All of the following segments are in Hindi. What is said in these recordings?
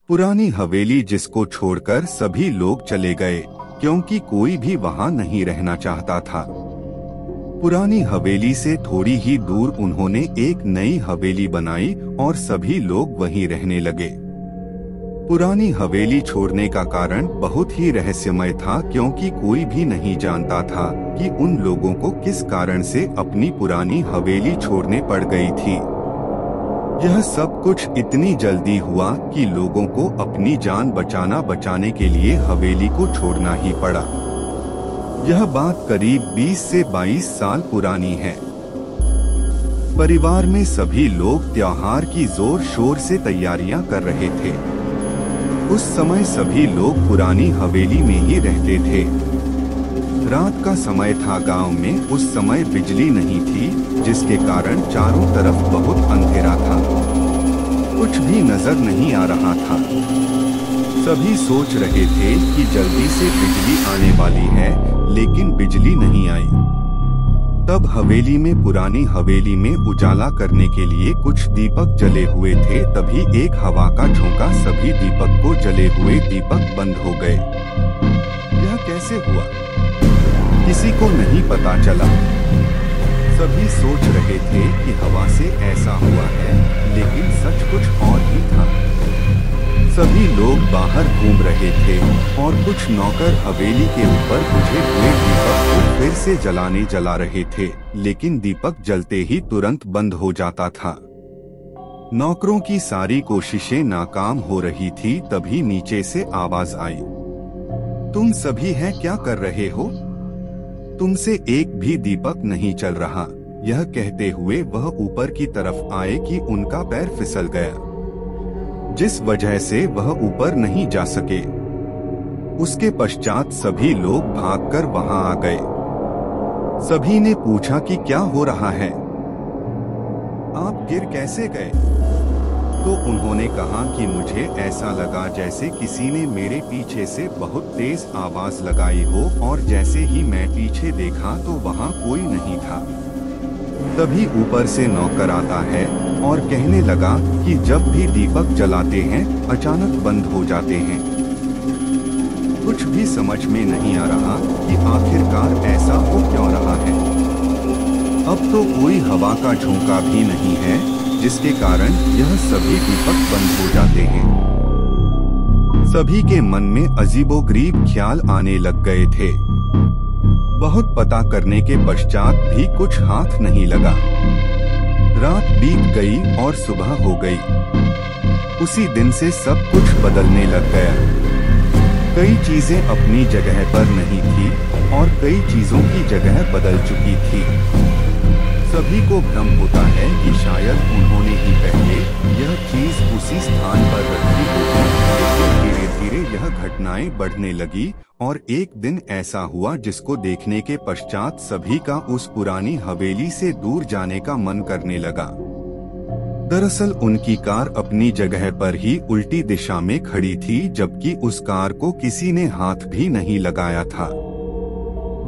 पुरानी हवेली जिसको छोड़कर सभी लोग चले गए क्योंकि कोई भी वहां नहीं रहना चाहता था। पुरानी हवेली से थोड़ी ही दूर उन्होंने एक नई हवेली बनाई और सभी लोग वहीं रहने लगे। पुरानी हवेली छोड़ने का कारण बहुत ही रहस्यमय था क्योंकि कोई भी नहीं जानता था कि उन लोगों को किस कारण से अपनी पुरानी हवेली छोड़ने पड़ गई थी। यह सब कुछ इतनी जल्दी हुआ कि लोगों को अपनी जान बचाने के लिए हवेली को छोड़ना ही पड़ा। यह बात करीब 20 से 22 साल पुरानी है। परिवार में सभी लोग त्योहार की जोर शोर से तैयारियां कर रहे थे। उस समय सभी लोग पुरानी हवेली में ही रहते थे। रात का समय था। गांव में उस समय बिजली नहीं थी, जिसके कारण चारों तरफ बहुत अंधेरा था। कुछ भी नजर नहीं आ रहा था। सभी सोच रहे थे कि जल्दी से बिजली आने वाली है, लेकिन बिजली नहीं आई। तब पुरानी हवेली में उजाला करने के लिए कुछ दीपक जले हुए थे। तभी एक हवा का झोंका सभी दीपक को जले हुए दीपक बंद हो गए। यह कैसे हुआ, किसी को नहीं पता चला। सभी सोच रहे थे कि हवा से ऐसा हुआ है, लेकिन सच कुछ और ही था। सभी लोग बाहर घूम रहे थे और कुछ नौकर हवेली के ऊपर बुझे हुए दीपक को फिर से जला रहे थे, लेकिन दीपक जलते ही तुरंत बंद हो जाता था। नौकरों की सारी कोशिशें नाकाम हो रही थी। तभी नीचे से आवाज आई, तुम सभी हैं क्या कर रहे हो? तुमसे एक भी दीपक नहीं चल रहा। यह कहते हुए वह ऊपर की तरफ आए कि उनका पैर फिसल गया, जिस वजह से वह ऊपर नहीं जा सके। उसके पश्चात सभी लोग भागकर वहां आ गए। सभी ने पूछा कि क्या हो रहा है, आप गिर कैसे गए? तो उन्होंने कहा कि मुझे ऐसा लगा जैसे किसी ने मेरे पीछे से बहुत तेज आवाज लगाई हो, और जैसे ही मैं पीछे देखा तो वहां कोई नहीं था। तभी ऊपर से नौकर आता है और कहने लगा कि जब भी दीपक जलाते हैं अचानक बंद हो जाते हैं। कुछ भी समझ में नहीं आ रहा कि आखिरकार ऐसा हो क्यों रहा है। अब तो कोई हवा का झोंका भी नहीं है, जिसके कारण यह सभी दीपक बंद हो जाते हैं। सभी के मन में अजीबोगरीब ख्याल आने लग गए थे। बहुत पता करने के पश्चात भी कुछ हाथ नहीं लगा। रात बीत गई और सुबह हो गई। उसी दिन से सब कुछ बदलने लग गया। कई चीजें अपनी जगह पर नहीं थी और कई चीजों की जगह बदल चुकी थी। सभी को भ्रम होता है कि शायद उन्होंने ही पहले यह चीज उसी स्थान पर रखी होगी, लेकिन धीरे धीरे यह घटनाएं बढ़ने लगी और एक दिन ऐसा हुआ जिसको देखने के पश्चात सभी का उस पुरानी हवेली से दूर जाने का मन करने लगा। दरअसल उनकी कार अपनी जगह पर ही उल्टी दिशा में खड़ी थी, जबकि उस कार को किसी ने हाथ भी नहीं लगाया था।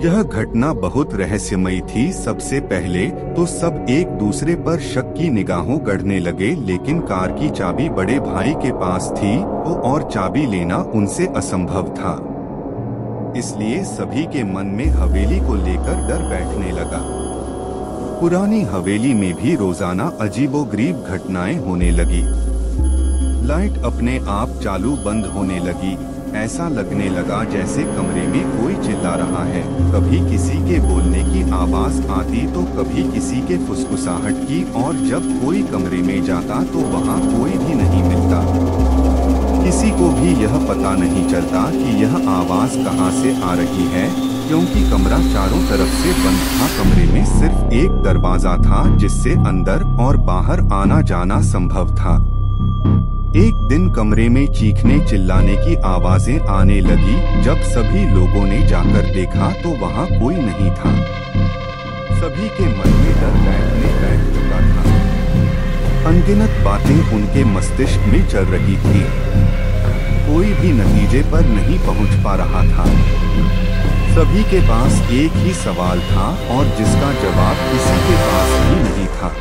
यह घटना बहुत रहस्यमयी थी। सबसे पहले तो सब एक दूसरे पर शक की निगाहों गढ़ने लगे, लेकिन कार की चाबी बड़े भाई के पास थी और चाबी लेना उनसे असंभव था। इसलिए सभी के मन में हवेली को लेकर डर बैठने लगा। पुरानी हवेली में भी रोजाना अजीबोगरीब घटनाएं होने लगी। लाइट अपने आप चालू बंद होने लगी। ऐसा लगने लगा जैसे कमरे में कोई चिल्ला रहा है। कभी किसी के बोलने की आवाज आती तो कभी किसी के फुसफुसाहट की, और जब कोई कमरे में जाता तो वहाँ कोई भी नहीं मिलता। किसी को भी यह पता नहीं चलता कि यह आवाज कहाँ से आ रही है, क्योंकि कमरा चारों तरफ से बंद था। कमरे में सिर्फ एक दरवाजा था जिससे अंदर और बाहर आना जाना संभव था। एक दिन कमरे में चीखने चिल्लाने की आवाजें आने लगी। जब सभी लोगों ने जाकर देखा तो वहाँ कोई नहीं था। सभी के मन में डर बैठ चुका था। अनगिनत बातें उनके मस्तिष्क में चल रही थी। कोई भी नतीजे पर नहीं पहुँच पा रहा था। सभी के पास एक ही सवाल था और जिसका जवाब किसी के पास भी नहीं था।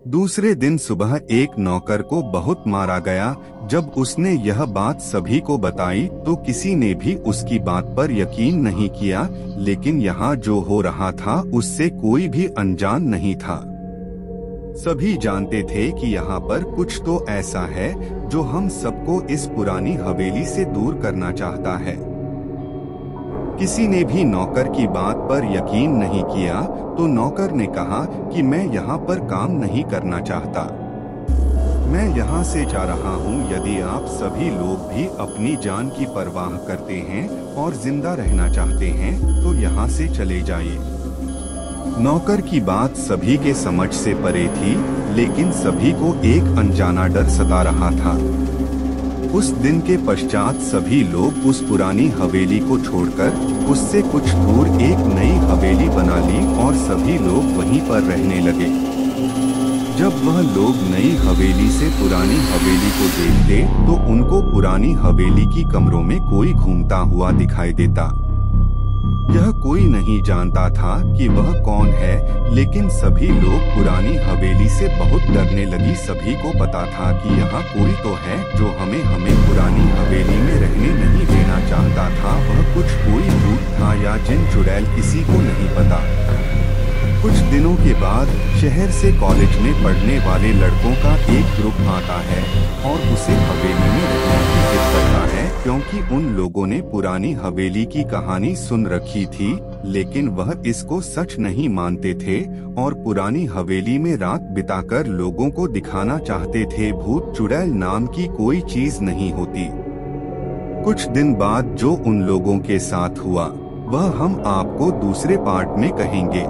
दूसरे दिन सुबह एक नौकर को बहुत मारा गया। जब उसने यह बात सभी को बताई तो किसी ने भी उसकी बात पर यकीन नहीं किया, लेकिन यहाँ जो हो रहा था उससे कोई भी अनजान नहीं था। सभी जानते थे कि यहाँ पर कुछ तो ऐसा है जो हम सबको इस पुरानी हवेली से दूर करना चाहता है। किसी ने भी नौकर की बात पर यकीन नहीं किया, तो नौकर ने कहा कि मैं यहाँ पर काम नहीं करना चाहता, मैं यहाँ से जा रहा हूँ। यदि आप सभी लोग भी अपनी जान की परवाह करते हैं और जिंदा रहना चाहते हैं तो यहाँ से चले जाइए। नौकर की बात सभी के समझ से परे थी, लेकिन सभी को एक अनजाना डर सता रहा था। उस दिन के पश्चात सभी लोग उस पुरानी हवेली को छोड़कर उससे कुछ दूर एक नई हवेली बना ली और सभी लोग वहीं पर रहने लगे। जब वह लोग नई हवेली से पुरानी हवेली को देखते तो उनको पुरानी हवेली की कमरों में कोई घूमता हुआ दिखाई देता। यह कोई नहीं जानता था कि वह कौन है, लेकिन सभी लोग पुरानी हवेली से बहुत डरने लगी। सभी को पता था कि यहाँ कोई तो है जो हमें पुरानी हवेली में रहने नहीं देना चाहता था। वह कुछ कोई भूत था या जिन चुड़ैल, किसी को नहीं पता। कुछ दिनों के बाद शहर से कॉलेज में पढ़ने वाले लड़कों का एक ग्रुप आता है और उसे हवेली में रहने की जिद करता है, क्योंकि उन लोगों ने पुरानी हवेली की कहानी सुन रखी थी, लेकिन वह इसको सच नहीं मानते थे और पुरानी हवेली में रात बिताकर लोगों को दिखाना चाहते थे भूत चुड़ैल नाम की कोई चीज नहीं होती। कुछ दिन बाद जो उन लोगों के साथ हुआ वह हम आपको दूसरे पार्ट में कहेंगे।